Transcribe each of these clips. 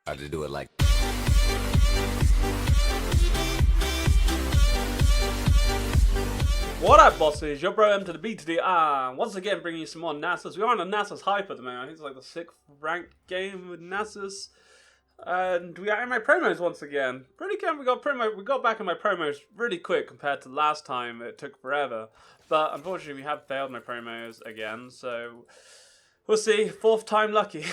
Try to do it like. What up, bosses? Your bro M to the B to the R. Once again, bringing you some more Nasus. We are on a Nasus hype at the moment. I think it's like the 6th ranked game with Nasus. And we are in my promos once again. Pretty good. We got back in my promos really quick compared to last time. It took forever. But unfortunately, we have failed my promos again. So we'll see. 4th time lucky.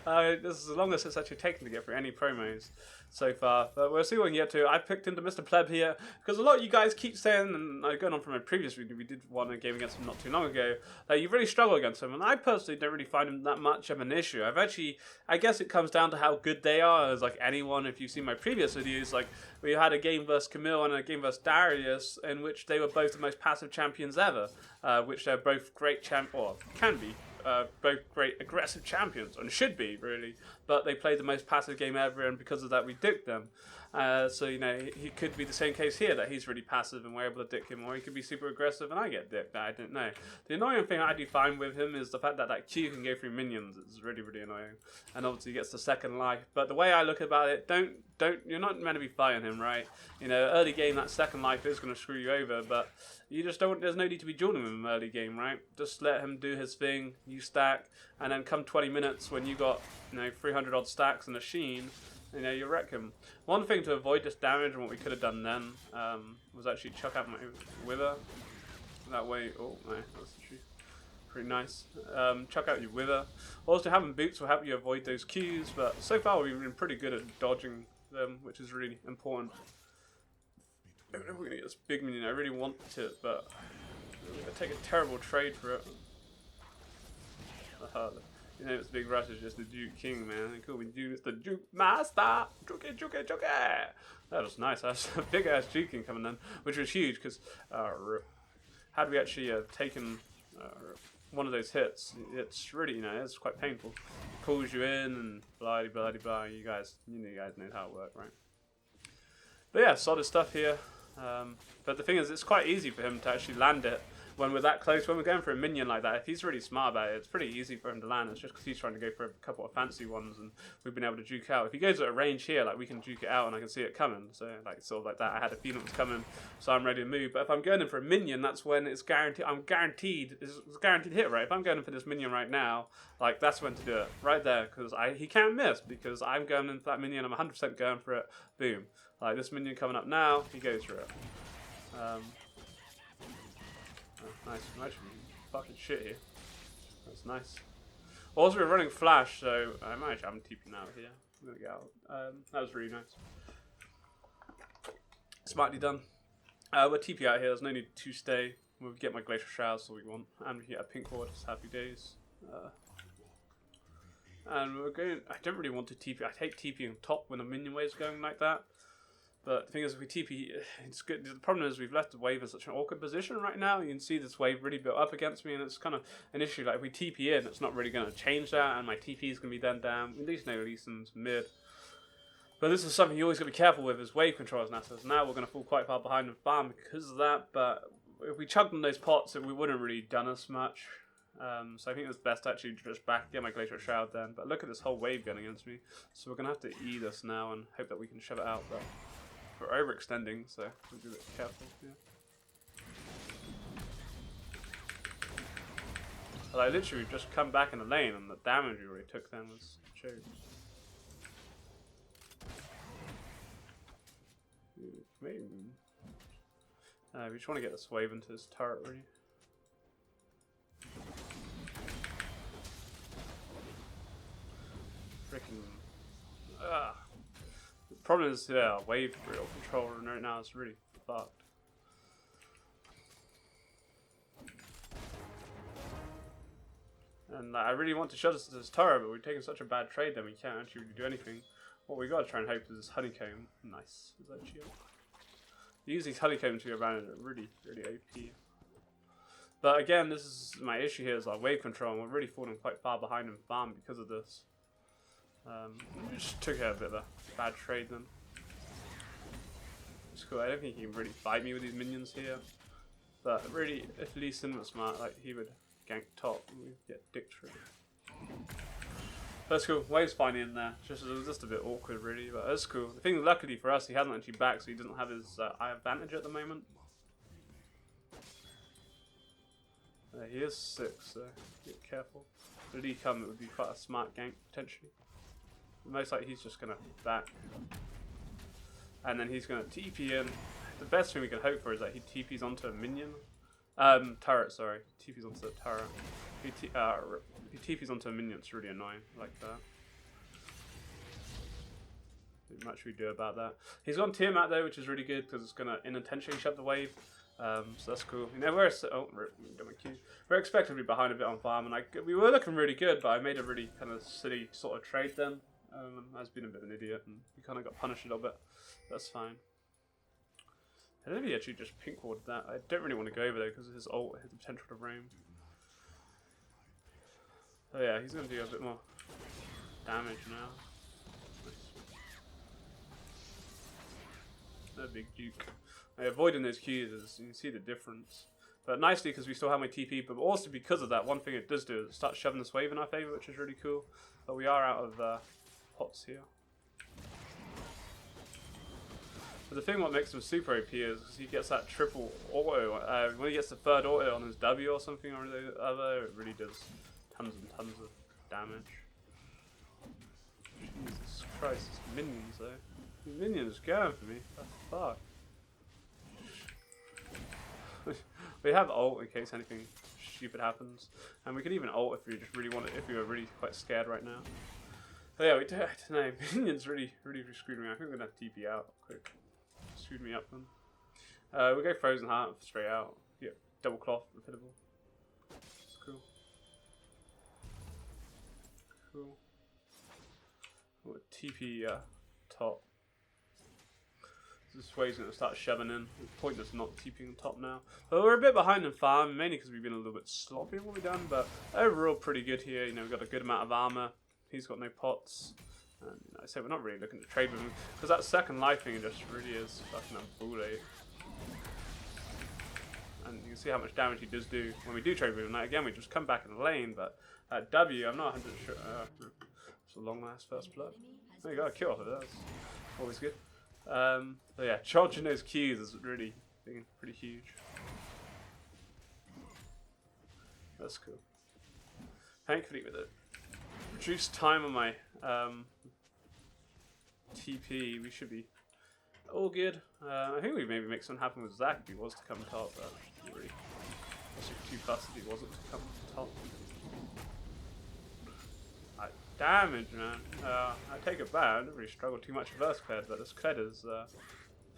This is the longest it's actually taken to get through any promos so far. But we'll see what we can get to. I picked into Mr. Pleb here because a lot of you guys keep saying, and going on from my previous video, we did one game against him not too long ago, that you really struggle against him. And I personally don't really find him that much of an issue. I guess it comes down to how good they are, as like anyone. If you've seen my previous videos, like we had a game versus Camille and a game versus Darius, in which they were both the most passive champions ever, which they're both great or can be. Both great aggressive champions, and should be, really. But they played the most passive game ever, and because of that, we dicked them. So, you know, he could be the same case here, that he's really passive and we're able to dick him, or he could be super aggressive and I get dicked. I don't know. The annoying thing I do find with him is the fact that that Q can go through minions. It's really, really annoying. And obviously he gets the second life. But the way I look about it, you're not meant to be fighting him, right? You know, early game, that second life is going to screw you over, but you just don't, there's no need to be dueling with him early game, right? Just let him do his thing, you stack, and then come 20 minutes when you got, you know, 300 odd stacks and a sheen, you know, you wreck him. One thing to avoid this damage, and what we could have done then, was actually chuck out my wither. That way, oh no, that's actually pretty nice. Chuck out your wither. Also, having boots will help you avoid those Qs, but so far we've been pretty good at dodging them, which is really important. I don't know if we're going to get this big minion. I really want it, but I'm going to take a terrible trade for it. You know, it's Big Rush is just the Duke King, man. Cool, we do the Duke Master. Juke. That was nice. That's a big ass Duke King coming in, which was huge because had we actually taken one of those hits, it's really, you know, it's quite painful. Pulls you in and blah. You guys know how it works, right? But yeah, solid stuff here. But the thing is, it's quite easy for him to actually land it when we're that close. When we're going for a minion like that, if he's really smart about it, it's pretty easy for him to land. It's just because he's trying to go for a couple of fancy ones, and we've been able to juke out. If he goes at a range here, like we can juke it out, and I can see it coming. So like sort of like that, I had a feeling it was coming, so I'm ready to move. But if I'm going in for a minion, that's when it's guaranteed. It's a guaranteed hit, right? If I'm going in for this minion right now, like that's when to do it, right there, because he can't miss because I'm going in for that minion. I'm 100% going for it. Boom. Like this minion coming up now, he goes for it. Nice fucking shit here. That's nice. Also, we're running flash, so I'm TPing out here. I'm gonna get out. That was really nice. Smartly done. We're TP out here. There's no need to stay. We'll get my glacial shroud, so we want, and we get a pink ward. It's happy days. And we're going. I don't really want to TP. I hate TPing on top when a minion wave's going like that. But the thing is, if we TP, it's good. The problem is we've left the wave in such an awkward position right now. You can see this wave really built up against me, and it's kind of an issue. Like if we TP in, it's not really going to change that, and my TP is going to be then down. At least no Lee Sin's mid. But this is something you always got to be careful with, is wave control as Nasus. Now we're going to fall quite far behind the farm because of that. But if we chugged in those pots, we wouldn't really done us much. So I think it's best to actually just get my Glacial Shroud then. But look at this whole wave going against me. So we're going to have to E this now and hope that we can shove it out. But we're overextending, so we'll be a bit careful. Yeah. Like literally, we've just come back in the lane, and the damage we already took then was true. Maybe. We just want to get this wave into this turret, really. Freaking. The problem is, yeah, wave real control right now is really fucked. And I really want to shut us to this turret, but we're taking such a bad trade that we can't actually really do anything. What we gotta try and hope is this honeycomb. Nice. Is that shield? Use these honeycombs to go around and they're really, really OP. But again, this is my issue here is like wave control, and we're really falling quite far behind in farm because of this. We just took a bit of a bad trade then. It's cool. I don't think he can really fight me with these minions here. But really, if Lee Sin was smart, like he would gank top and we'd get dicked through. That's cool. Wave's fine in there. It was just a bit awkward, really, but that's cool. The thing, luckily for us, he hasn't actually back, so he doesn't have his eye advantage at the moment. He is 6, so be careful. Did he come, it would be quite a smart gank, potentially. Most likely he's just going to back. And then he's going to TP in. The best thing we can hope for is that he TPs onto a minion. Turret, sorry. TPs onto the turret. He TPs onto a minion, it's really annoying, like that. Not much we do about that. He's got Tiamat though, which is really good because it's going to unintentionally shove the wave. So that's cool. You know, we're expected to be behind a bit on farm, and we were looking really good, but I made a really kind of silly sort of trade then. I was being a bit of an idiot, and we kind of got punished a little bit. That's fine. I don't know if he actually just pink warded that. I don't really want to go over there because of his ult has the potential to roam. Oh yeah, he's going to do a bit more damage now. No big duke. Avoiding those Qs, is, you can see the difference. But nicely, because we still have my TP, but also because of that, one thing it does do is it starts shoving this wave in our favour, which is really cool. But we are out of pots here. But the thing what makes him super OP is he gets that triple auto. When he gets the third auto on his W or something or the other, it really does tons and tons of damage. Jesus Christ, these minions though. These minions are going for me. What the fuck? We have ult in case anything stupid happens, and we can even ult if we just really want it. If we were really quite scared right now. But yeah, we do. I don't know. Minions really screwed me. I think I'm gonna have to TP out quick. Screwed me up then. We'll go Frozen Heart straight out. Yeah, double cloth, repeatable. It's cool. Cool. We'll TP top. This wave's going to start shoving in. It's pointless not TPing on top now. But we're a bit behind in farm, mainly because we've been a little bit sloppy in what we've done. But overall, pretty good here. You know, we've got a good amount of armor. He's got no pots. And you know, I say we're not really looking to trade with him because that second life thing just really is fucking a bullet. And you can see how much damage he does do when we do trade with him. Like, again, we just come back in the lane, but at W, I'm not 100% sure. It's a long last first blood. Oh, you got a kill off of it. That's always good. But yeah, charging those Qs is really being pretty huge. That's cool. Thankfully, with the reduced time on my TP, we should be all good. I think we maybe make something happen with Zach if he was to come top, but really, too fast if he wasn't to come top. Damage, man. I take it back. I didn't really struggle too much with Kled, but this Kled is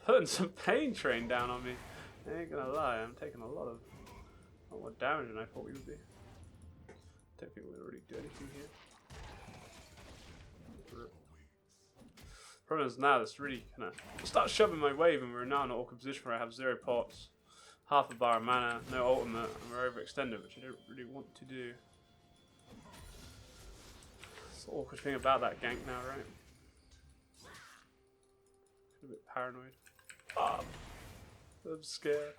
putting some pain train down on me. I ain't gonna lie, I'm taking a lot more damage than I thought we would be. Don't think we're gonna really do anything here. Problem is now this really kind of start shoving my wave, and we're now in an awkward position where I have 0 pots, half a bar of mana, no ultimate, and we're overextended, which I don't really want to do. It's the awkward thing about that gank now, right? A bit paranoid. Oh, I'm scared.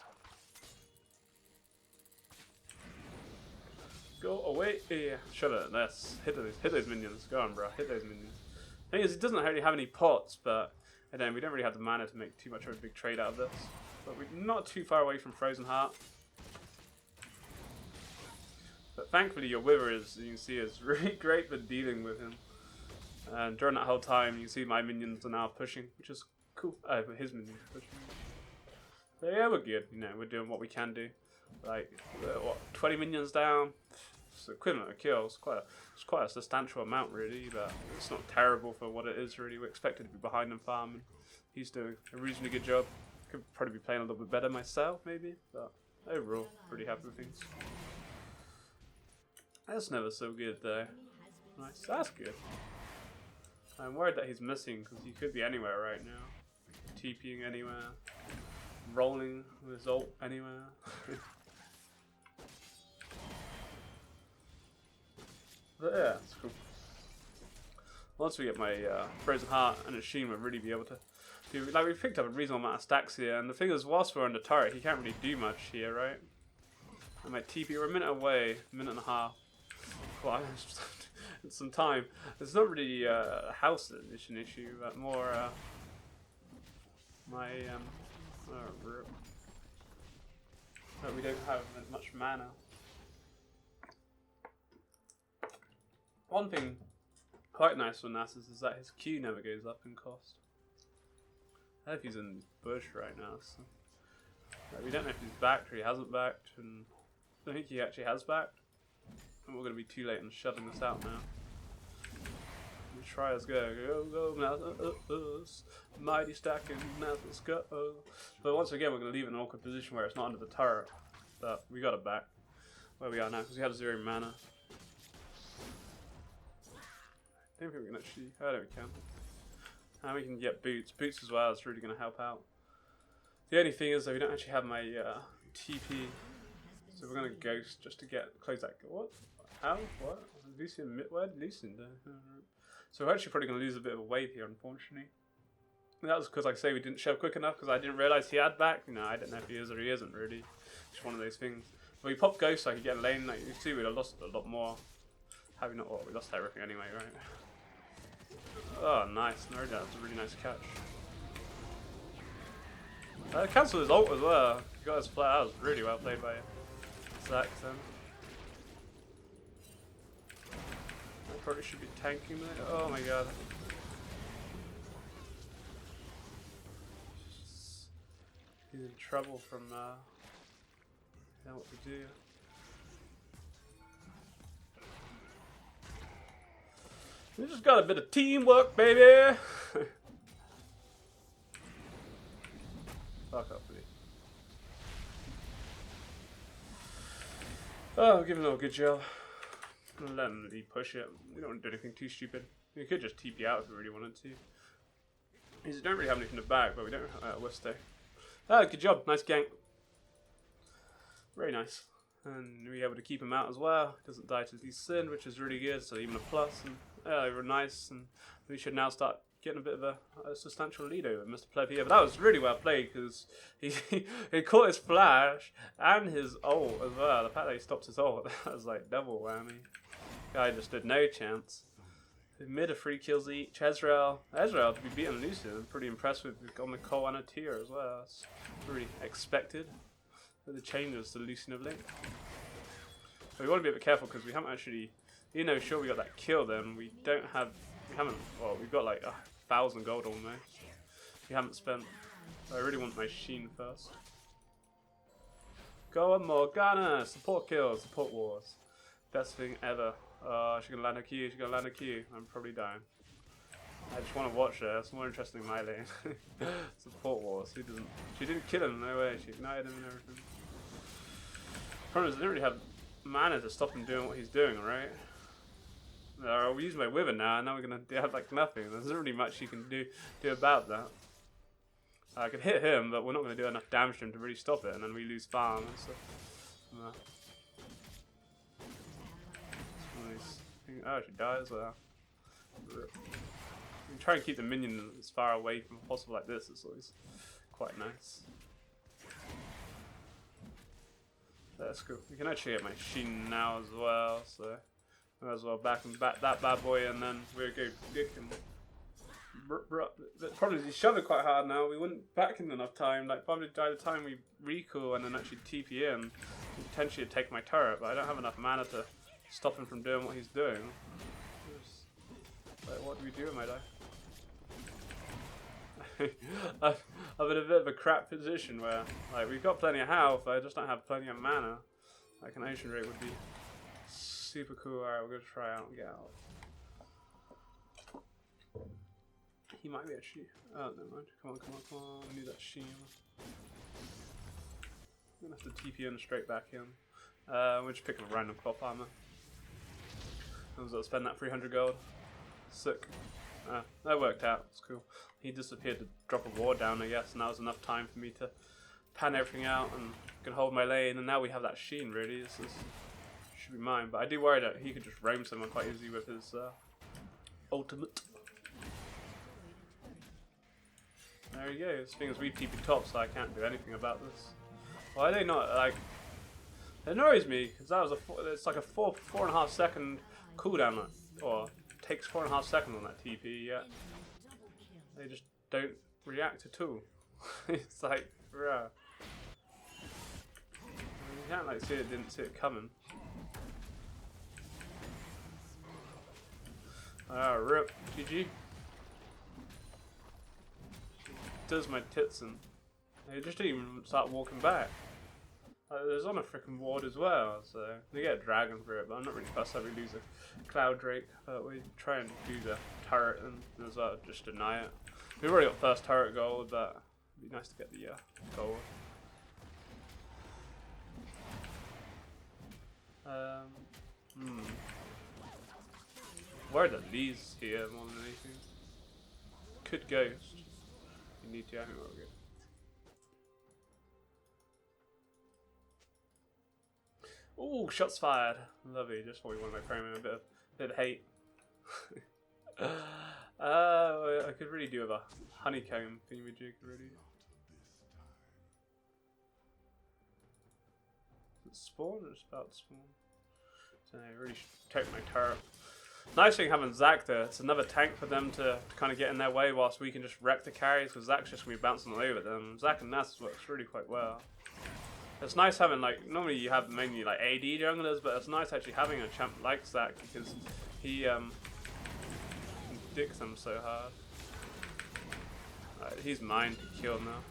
Go away! Yeah, shut it. Let's hit those minions. Go on, bro. Hit those minions. The thing is, it doesn't really have any pots, but again, we don't really have the mana to make too much of a big trade out of this. But we're not too far away from Frozen Heart. But thankfully, your Wither, as you can see, is really great for dealing with him. And during that whole time, you can see my minions are now pushing, which is cool. His minions are pushing. So yeah, we're good. You know, we're doing what we can do. Like, what, 20 minions down? It's equivalent of kills. It's quite a substantial amount, really, but it's not terrible for what it is, really. We're expected to be behind him farming. He's doing a reasonably good job. Could probably be playing a little bit better myself, maybe, but overall, pretty happy with things. That's never so good, though. Nice, that's good. I'm worried that he's missing, because he could be anywhere right now. TPing anywhere. Rolling with his ult anywhere. But yeah, it's cool. Once we get my Frozen Heart and a Sheen, we'll really be able to do. Like, we've picked up a reasonable amount of stacks here, and the thing is, whilst we're on the turret, he can't really do much here, right? I might TP, we're a minute away, minute and a half. Well, some time. It's not really a house edition issue, but more my that we don't have much mana. One thing quite nice for Nasus is that his Q never goes up in cost. I don't know if he's in bush right now, so we don't know if he's backed or he hasn't backed, and I think he actually has backed. And we're going to be too late in shutting this out now. We try as go, go, Nasus, mighty stacking, Nasus, go. But once again, we're going to leave it in an awkward position where it's not under the turret. But we got it back where we are now because we have 0 mana. I don't think we can actually. I don't think we can. And we can get boots. Boots as well is really going to help out. The only thing is that we don't actually have my TP. So we're going to ghost just to close that. What? How? What? Lucian Midward? Lucian. So we're actually probably going to lose a bit of a wave here, unfortunately. And that was because, like I say, we didn't shove quick enough because I didn't realise he had back. You know, I don't know if he is or he isn't really. It's one of those things. But we popped ghost so I could get in lane. Like you see, we'd have lost a lot more. Have we not? Well, we lost everything anyway, right? Oh, nice. No, that's a really nice catch. Cancelled his ult as well. He got his flat. That was really well played by Zach then. I probably should be tanking there. Oh my god. He's in trouble from know what to do. We just got a bit of teamwork, baby! Fuck up, me. Oh, give him a good job. Let him push it. We don't want to do anything too stupid. We could just TP out if we really wanted to. We don't really have anything to back, but we don't. We'll stay. Oh, good job. Nice gank. Very nice. And we were able to keep him out as well. Doesn't die to his sin, which is really good. So even a plus. And they were nice. And we should now start getting a bit of a substantial lead over Mr. Pleb here. But that was really well played because he caught his flash and his ult as well. The fact that he stopped his ult, that was like double whammy. Guy just stood no chance. Mid of 3 kills each. Ezreal to be beaten Lucian. I'm pretty impressed with on the Cole and a tier as well. That's really expected with the changes to Lucian of late. But we want to be a bit careful because we haven't actually, even though sure we got that kill then, we haven't, well, we've got like 1,000 gold almost. We haven't spent, so I really want my Sheen first. Go on Morgana, support kills, support wars. Best thing ever. She's gonna land a Q, she's gonna land a Q. I'm probably dying. I just want to watch her, it's more interesting than my lane. Support wars, she didn't kill him, no way, she ignited him and everything. Problem is I didn't really have mana to stop him doing what he's doing, right? I'll use my Wither now, and now we're gonna have like nothing. There's not really much you can do about that. I could hit him, but we're not gonna do enough damage to him to really stop it, and then we lose farm. So, oh, she died as well. You try and keep the minion as far away from possible like this. It's always quite nice. That's cool. We can actually get my Sheen now as well, so might as well back that bad boy, and then we'll go dick him. The problem is he shoved it quite hard now. We wouldn't back in enough time. Like probably by the time we recall and then actually TP in, potentially take my turret, but I don't have enough mana to stop him from doing what he's doing. Like, what do we do with my life? I'm in a bit of a crap position where, like, we've got plenty of health, but I just don't have plenty of mana. Like, an ocean rate would be super cool. Alright, we're gonna try out and get out. He might be actually. Oh, never mind. Come on. I need that Sheen. I'm gonna have to TP in straight back in. We're just picking a random cloth armor. I'll spend that 300 gold. Sick. That worked out. It's cool. He disappeared to drop a ward down, I guess, and that was enough time for me to pan everything out and can hold my lane. And now we have that Sheen. Really, this should be mine. But I do worry that he could just roam someone quite easily with his ultimate. There he goes. The thing is, we TP top, so I can't do anything about this. Why are they not like? It annoys me because that was it's like a 4.5 second cooldown. or takes 4.5 seconds on that TP yet. They just don't react at all. It's like, bruh. You can't like see it, didn't see it coming. Rip, GG. Does my tits and they just didn't even start walking back. There's on a freaking ward as well, so they get a dragon for it, but I'm not really fussed if we lose a Cloud Drake. But we try and do the turret and as well, just deny it. We've already got first turret gold, but it'd be nice to get the gold. Where are the Lees here more than anything? Could Ghost. You need to, I think we're good. Ooh, shots fired. Lovely, just what we want my promo, a bit of hate. I could really do with a honeycomb thingamajig already. Is it spawn or it's about to spawn? So I really should take my turret. Nice thing having Zac there. It's another tank for them to kind of get in their way whilst we can just wreck the carries because Zac's just going to be bouncing all over them. Zac and Nasus works really quite well. It's nice having, like, normally you have mainly like AD junglers, but it's nice actually having a champ like Zac because he dicks them so hard. He's mine to kill now.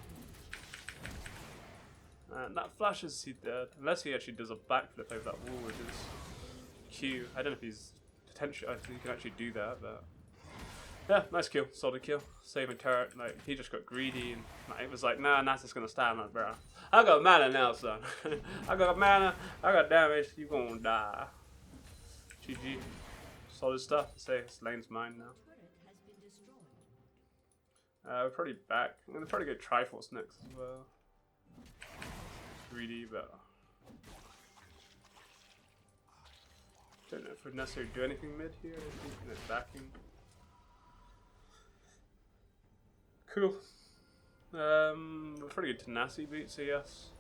And that flashes he dead. Unless he actually does a backflip over that wall with his Q. I don't know if he's potential. I think he can actually do that, but yeah, nice kill, solid kill. Saving turret. Like he just got greedy and like, it was like, nah, Nasus gonna stand up, bro. I got mana now, son. I got mana. I got damage. You gonna die. GG. Solid stuff. Say this lane's mine now. We're probably back. I'm gonna probably go Triforce next as well. Greedy, but don't know if we'd necessarily do anything mid here. I think it's backing. Cool. We're pretty good tenacity beats, so yes.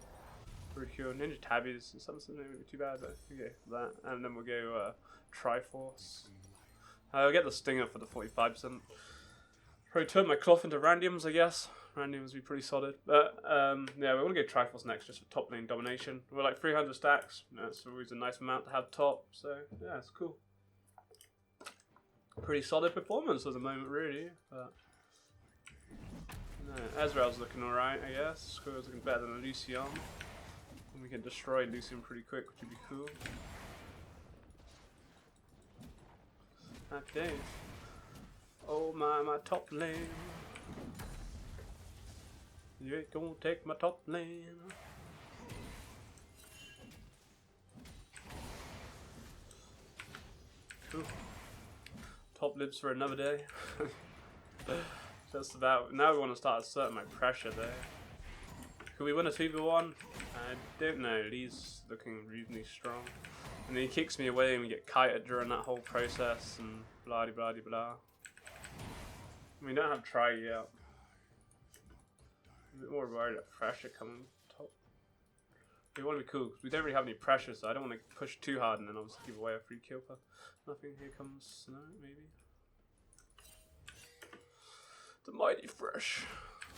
Pretty cool. Ninja Tabbies and something maybe too bad, but okay, that. And then we'll go Triforce. I'll get the Stinger for the 45%. Probably turn my cloth into Randiums, I guess. Randiums would be pretty solid. But yeah, we're going to go Triforce next just for top lane domination. We're like 300 stacks. That's always a nice amount to have top. So yeah, it's cool. Pretty solid performance at the moment, really. But no, Ezreal's looking alright, I guess. Squirrel's looking better than Lucian. And we can destroy Lucian pretty quick, which would be cool. Happy days. Oh my top lane. You ain't gonna take my top lane. Cool. Top lives for another day. Just about. Now we want to start asserting my pressure there. Could we win a 2v1? I don't know. Lee's looking reasonably strong. And then he kicks me away and we get kited during that whole process and blah blah blah blah. We don't have try yet. I'm a bit more worried about pressure coming top. We want to be cool because we don't really have any pressure, so I don't want to push too hard and then obviously give away a free kill for nothing. Here comes Snow, maybe. The mighty fresh.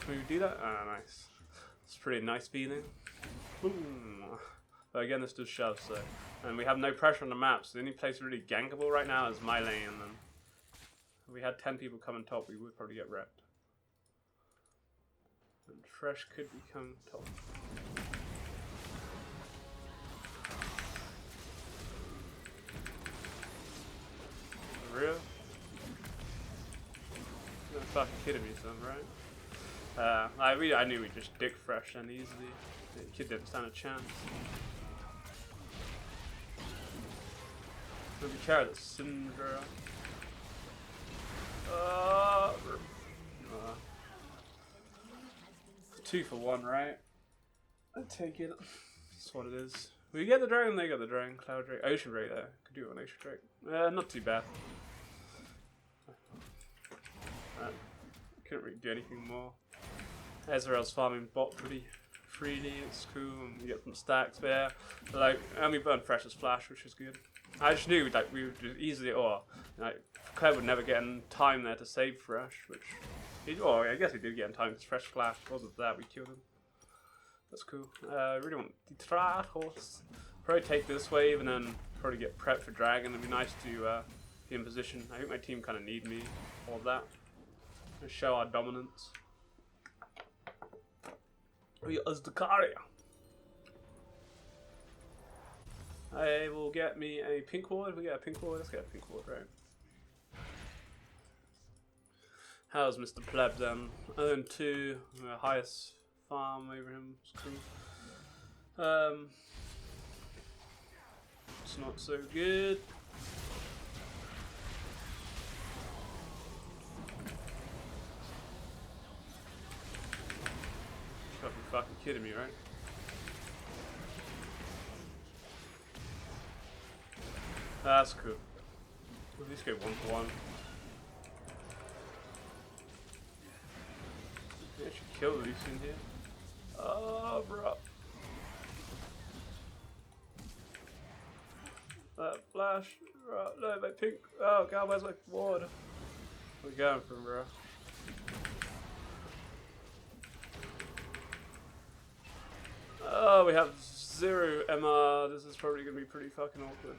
Can we do that? Ah, nice. It's a pretty nice feeling. Boom. But again, this does shove, so. And we have no pressure on the map, so the only place really gankable right now is my lane. And if we had 10 people coming top, we would probably get wrecked. And fresh could become top. For real? You're fucking kidding me, son, right? I knew we'd just dick fresh and easily. The kid didn't stand a chance. Maybe carry the Syndra. 2 for 1, right? I take it. That's what it is. We get the dragon, they got the dragon. Cloud Drake. Ocean Drake there. Could do it on Ocean Drake. Not too bad. Couldn't really do anything more. Ezreal's farming bot pretty freely. It's cool. And we get some stacks there. Like, and we burn Precious Flash, which is good. I just knew like we would just easily, or like Kled would never get in time there to save Fresh, which, I guess he did get in time because Fresh flashed. Because of that, we killed him. That's cool. I really want the Trad horse. Probably take this wave and then probably get prepped for Dragon. It'd be nice to be in position. I think my team kind of need me for that. To show our dominance. We as the carrier. I will get me a pink ward. We get a pink ward. Let's get a pink ward, right? How's Mr. Pleb then? Own 2, highest farm over him. It's cool. It's not so good. You gotta be fucking kidding me, right? That's cool. At least go 1-for-1. I should kill Lucian here. Oh, bro. That flash. No, my pink. Oh, God, where's my ward? Where we going from, bro? Oh, we have 0 MR. This is probably going to be pretty fucking awkward.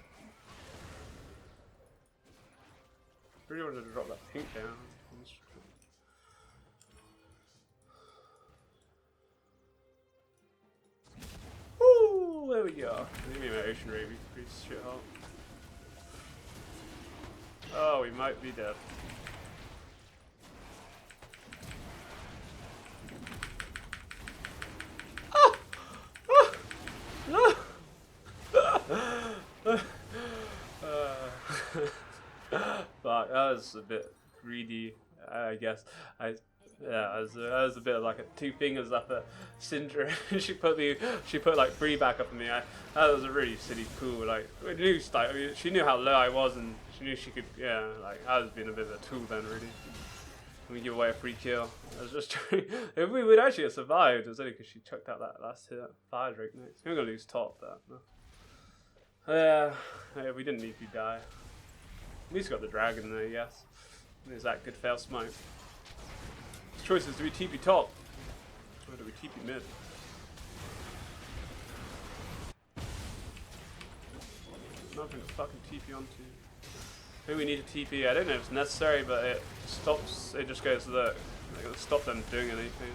Really wanted to drop that pink down. Woo! There we go. Give me my Ocean Ray, we pretty shit hot. Oh, we might be dead. Ah! Ah! No! Fuck, that was a bit greedy, I guess. I was a bit like a 2 fingers up at Syndra. she put like 3 back up at me. That was a really silly cool. Like we knew, like, she knew how low I was, and she knew she could. Yeah, like I was being a bit of a tool then, really. We give away a free kill. I was just trying. If we would actually have survived, it was only because she chucked out that last hit. Fire DreadKnight. We're gonna lose top, but no. Yeah, we didn't need to die. At least got the dragon there, yes. There's that good fail smite. The choice is, do we TP top? Or do we TP mid? Nothing to fucking TP onto. Maybe we need a TP. I don't know if it's necessary, but it stops. It just goes, look. Like, it'll stop them doing anything.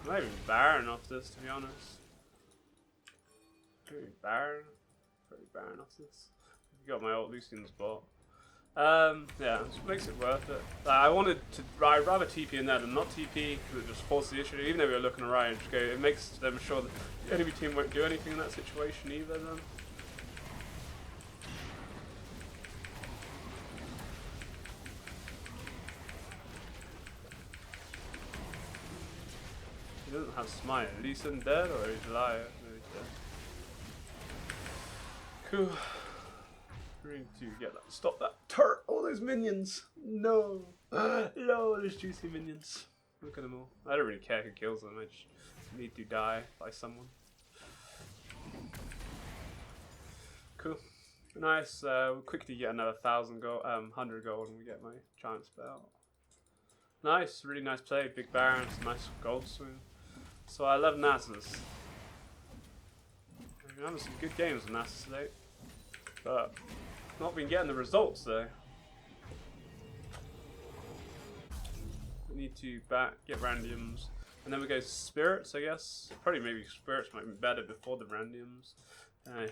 I'm not even Baron off this, to be honest. Pretty Baron. Pretty Baron off this. Got my old Lucian's bot. Yeah, it makes it worth it. I'd rather TP in there than not TP because it just forces the issue. Even though we were looking right, just go. It makes them sure that the enemy team won't do anything in that situation either. Then. He doesn't have smite. Lucian dead or he's alive? No, he's dead. Cool. We need to get that. Stop that turret! All those minions! No! No, those juicy minions. Look at them all. I don't really care who kills them, I just need to die by someone. Cool. Nice, we'll quickly get another 100 gold and we get my giant spell. Nice, really nice play. Big Baron, some nice gold swing. So I love Nasus. We've been having some good games with Nasus today. But not been getting the results though. We need to get randoms, and then we go spirits, I guess. Probably maybe spirits might be better before the randoms.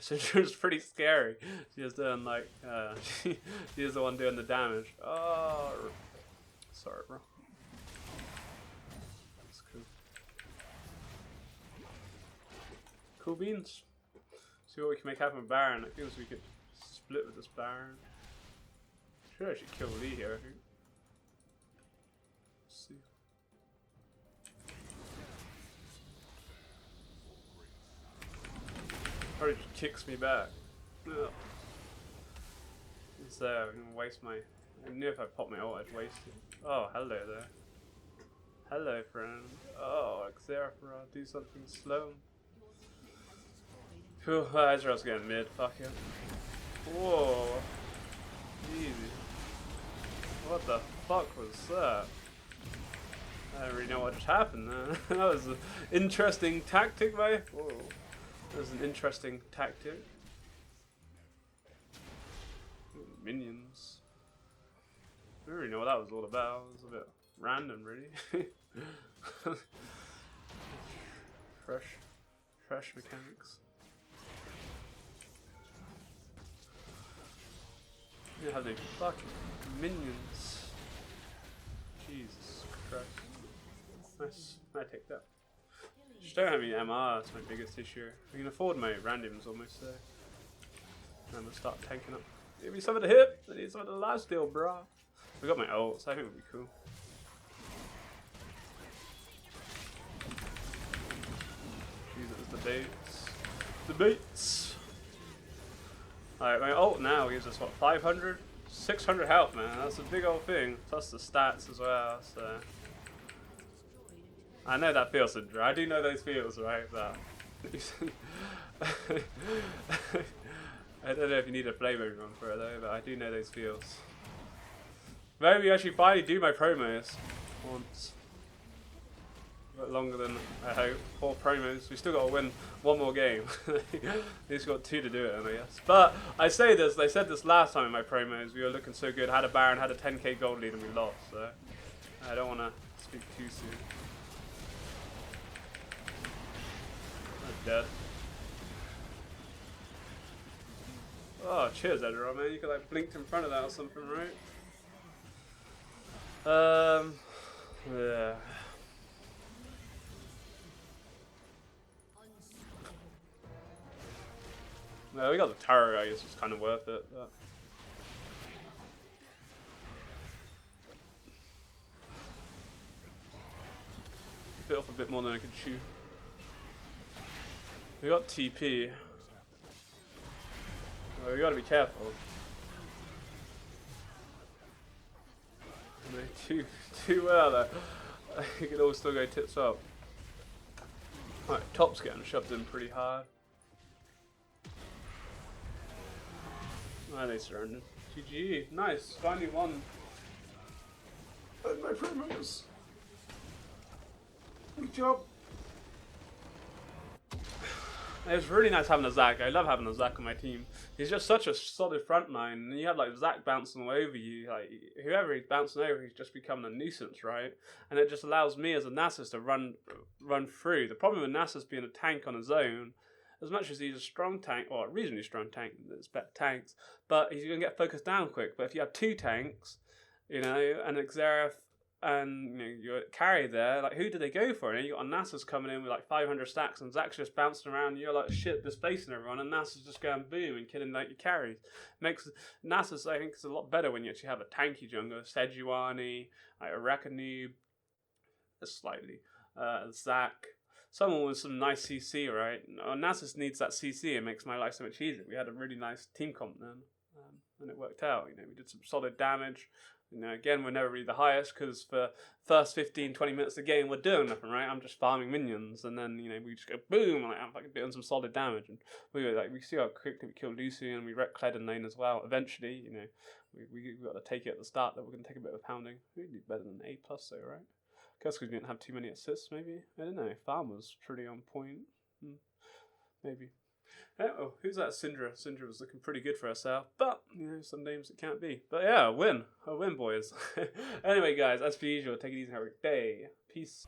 So it's pretty scary. She was doing like, she was the one doing the damage. Oh, sorry, bro. That's cool. Cool beans. See what we can make happen with Baron. I think we could split with this Baron. Should actually kill Lee here, I think. Let's see. Probably just kicks me back. Ugh. It's there, I'm gonna waste my. I knew if I popped my ult, I'd waste it. Oh, hello there. Hello, friend. Oh, Xeraphra, do something slow. Phew, Ezreal's getting mid, fuck him. Whoa. Easy. What the fuck was that? I don't really know what just happened there. That was an interesting tactic, mate. Whoa. That was an interesting tactic. Ooh, minions. I don't really know what that was all about. It was a bit random, really. Fresh mechanics. You have any fucking minions. Jesus Christ. Nice. I take that. Just don't have any MR, that's my biggest issue. We can afford my randoms almost there. I'm gonna start tanking up. Give me some of the hip, I need some of the last deal, brah. We got my ult, so I think it'll be cool. Jesus, the baits. The baits! Alright, my ult now gives us what, 500? 600 health, man. That's a big old thing. Plus the stats as well, so. I know that feels, I do know those feels, right? That. I don't know if you need a flavor run for it though, but I do know those feels. Maybe I should finally do my promos once. A bit longer than I hope. 4 promos. We still got to win one more game. We just got 2 to do it, I guess. But I say this, they said this last time in my promos. We were looking so good. Had a Baron, had a 10k gold lead, and we lost. So I don't want to speak too soon. I'm dead. Oh, cheers, Edgar, man. You could like blinked in front of that or something, right? Yeah. No, we got the turret, I guess it's kind of worth it. But. Bit off a bit more than I could chew. We got TP. Well, we gotta be careful. Too well there. I could all still go tits up. Alright, top's getting shoved in pretty hard. Oh, they surrendered. GG. Nice. Finally won. And my promos. Good job. It was really nice having a Zac. I love having a Zac on my team. He's just such a solid front line. And you have like Zac bouncing all over you. Like whoever he's bouncing over, he's just becoming a nuisance, right? And it just allows me as a Nasus to run through. The problem with Nasus being a tank on his own, as much as he's a strong tank, or a reasonably strong tank, there's better tanks, but he's going to get focused down quick. But if you have 2 tanks, you know, and Xerath and you know, your carry there, like who do they go for? You know, you got a Nasus coming in with like 500 stacks and Zac's just bouncing around and you're like shit displacing everyone and Nasus just going boom and killing like your carries. Makes Nasus, I think, is a lot better when you actually have a tanky jungler, Sejuani, like a Rakanoob, slightly, Zac. Someone with some nice CC, right? Nasus needs that CC. It makes my life so much easier. We had a really nice team comp then, and it worked out. You know, we did some solid damage. You know, again, we're never really the highest because for first 15, 20 minutes of the game, we're doing nothing, right? I'm just farming minions, and then you know we just go boom, like I'm fucking doing some solid damage, and we were like, we see how quickly we killed Lucy, and we wrecked Kled in lane as well. Eventually, you know, we got to take it at the start that we're going to take a bit of a pounding. We did better than A+ though, right? Guess because we didn't have too many assists, maybe? I don't know. Farm was pretty on point. Maybe. Oh, who's that? Syndra. Syndra was looking pretty good for herself, but, you know, some names it can't be. But yeah, a win. A win, boys. Anyway, guys, as per usual, take it easy and have a great day. Peace.